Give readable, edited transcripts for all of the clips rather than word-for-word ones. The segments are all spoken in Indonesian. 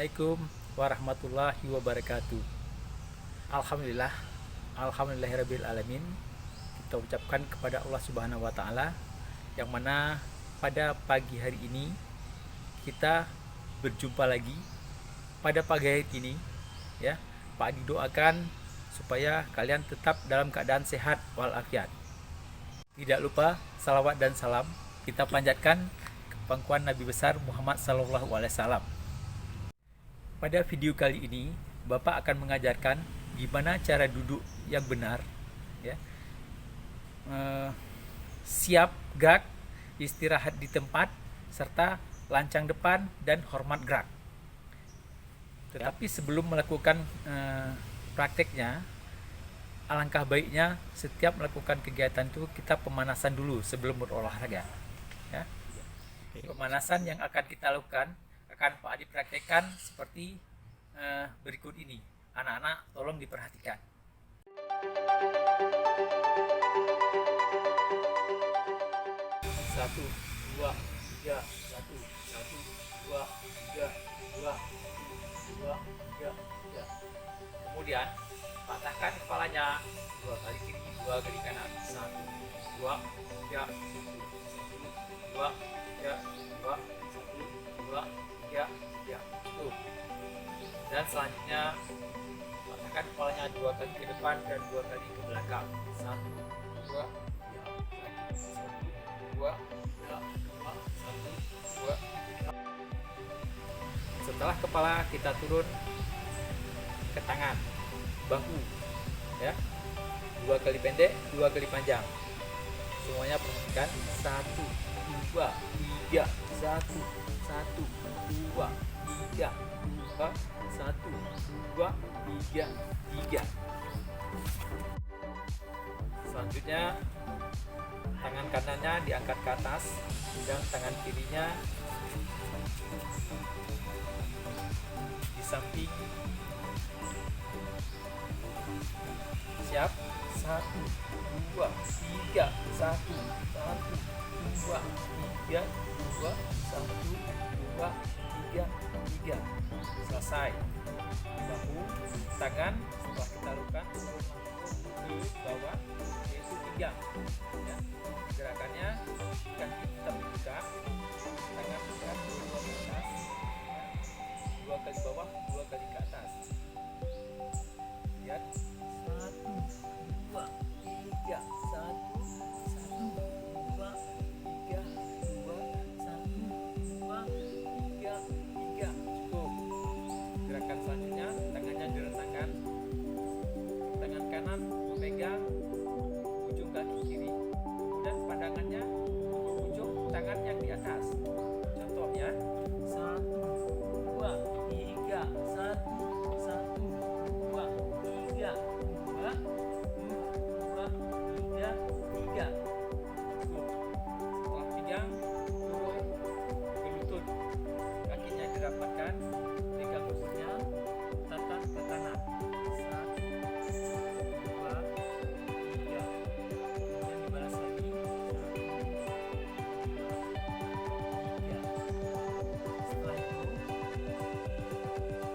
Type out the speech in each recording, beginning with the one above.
Assalamualaikum warahmatullahi wabarakatuh. Alhamdulillah, alhamdulillahirabbil alamin. Kita ucapkan kepada Allah Subhanahu wa taala yang mana pada pagi hari ini kita berjumpa lagi. Pada pagi hari ini ya, Pak Adi doakan supaya kalian tetap dalam keadaan sehat walafiat. Tidak lupa salawat dan salam kita panjatkan ke pangkuan Nabi besar Muhammad sallallahu alaihi wasallam. Pada video kali ini, Bapak akan mengajarkan gimana cara duduk yang benar, ya. Siap gerak, istirahat di tempat, serta lancang depan dan hormat gerak. Tetapi sebelum melakukan prakteknya, alangkah baiknya setiap melakukan kegiatan itu kita pemanasan dulu sebelum berolahraga. Ya. Pemanasan yang akan kita lakukan akan Pak Adi praktekkan seperti berikut ini. Anak-anak tolong diperhatikan. Satu, dua, tiga, satu, dua, tiga, dua, tiga. Kemudian patahkan kepalanya dua kali kiri, dua kali kanan. Satu, dua, tiga, dua, tiga, dua, satu, dua, tiga. Tuh. Dan selanjutnya patahkan kepalanya dua kali ke depan dan dua kali ke belakang. Satu, dua, tiga, satu, dua, tiga, dua, satu, dua. Setelah kepala kita turun ke tangan, bahu, ya, dua kali pendek, dua kali panjang. Semuanya perhatikan. Satu, dua, tiga, satu, dua, tiga, satu, dua, tiga. Selanjutnya tangan kanannya diangkat ke atas dan tangan kirinya di samping. Siap? Satu, dua, tiga, satu, dua, tiga, dua, satu, dua, tiga. Selesai. Bahu, tangan setelah kita lakukan ke bawah, yaitu tiga. Ya. Gerakannya kaki tetap dibuka, tangan buka, dua ke atas, dua kali bawah, dua kali ke atas. Lihat. Satu, dua, tiga, satu, dua, tiga, dua, satu, dua, tiga. Cukup. Gerakan selanjutnya, tangannya direntangkan, tangan kanan memegang ujung kaki kiri, dan pandangannya ke ujung tangan yang di atas. Contohnya, satu, dua, tiga, satu, dua, tiga, dua, tiga. Setelah pegang, turun ke lutut, kakinya dirapatkan, pegang lututnya, tatap ke kanan. Satu, dua, tiga. Kemudian dibalas lagi. Tiga. Setelah itu,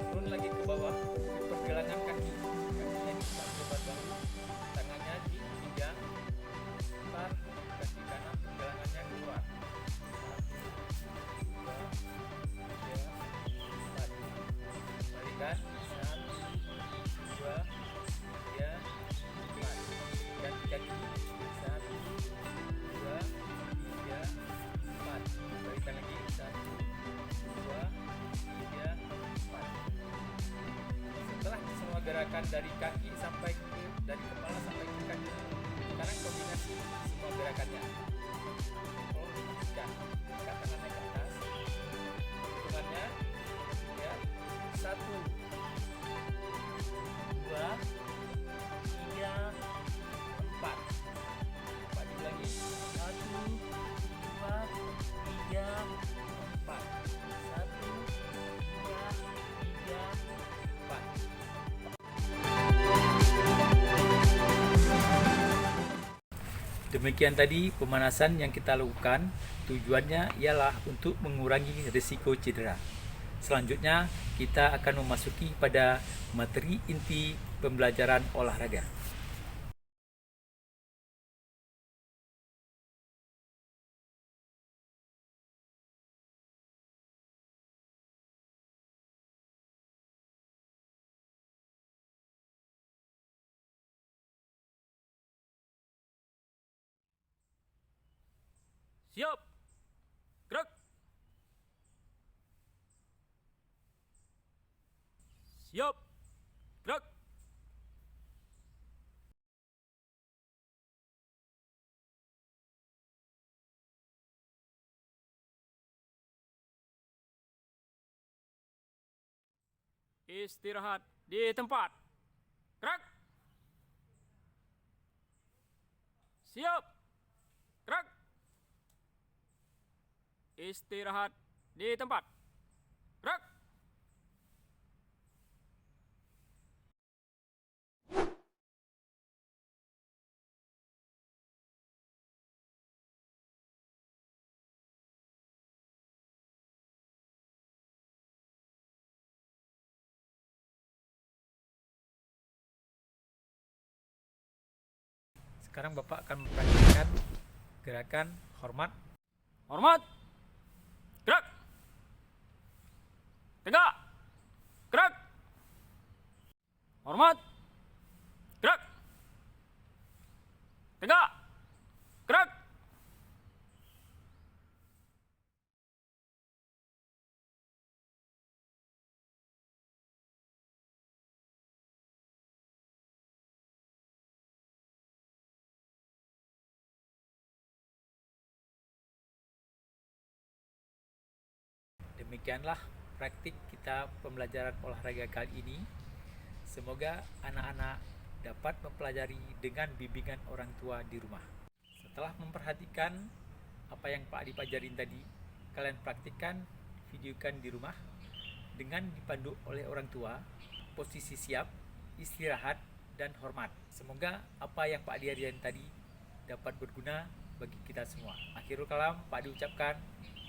turun lagi ke bawah, ke pergelangan kaki. Kakinya dibuka lebar bahu, tangannya dipegang, putar kaki kanan, pergelangannya keluar. Satu, dua, tiga, empat. Balikan. Satu, dua, tiga, empat. Ganti kaki. Satu, dua, tiga, empat. Balikan lagi. Satu, dua, tiga, empat. Setelah semua gerakan dari kaki sampai ke, dari kepala sampai ke kaki, sekarang kombinasi semua gerakannya. Tolong diperhatikan. Angkat tangannya ke atas. Hitungannya, ya, satu, dua, tiga, empat. Empat lagi. Satu, dua, tiga, empat. Satu, dua, tiga, empat. Demikian tadi pemanasan yang kita lakukan, tujuannya ialah untuk mengurangi risiko cedera. Selanjutnya kita akan memasuki pada materi inti pembelajaran olahraga. Siap, gerak. Siap, gerak. Istirahat di tempat. Gerak. Siap, gerak. Istirahat di tempat. Gerak. Sekarang Bapak akan mempraktikkan gerakan hormat. Hormat. Gerak. Tegak. Gerak. Hormat. Gerak. Tegak. Gerak. Demikianlah praktik kita pembelajaran olahraga kali ini. Semoga anak-anak dapat mempelajari dengan bimbingan orang tua di rumah. Setelah memperhatikan apa yang Pak Adi pelajarin tadi, kalian praktikkan, videokan di rumah dengan dipandu oleh orang tua, posisi siap, istirahat, dan hormat. Semoga apa yang Pak Adi ajarin tadi dapat berguna bagi kita semua. Akhirul kalam, Pak Adi ucapkan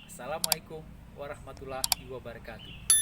Assalamualaikum warahmatullahi wabarakatuh.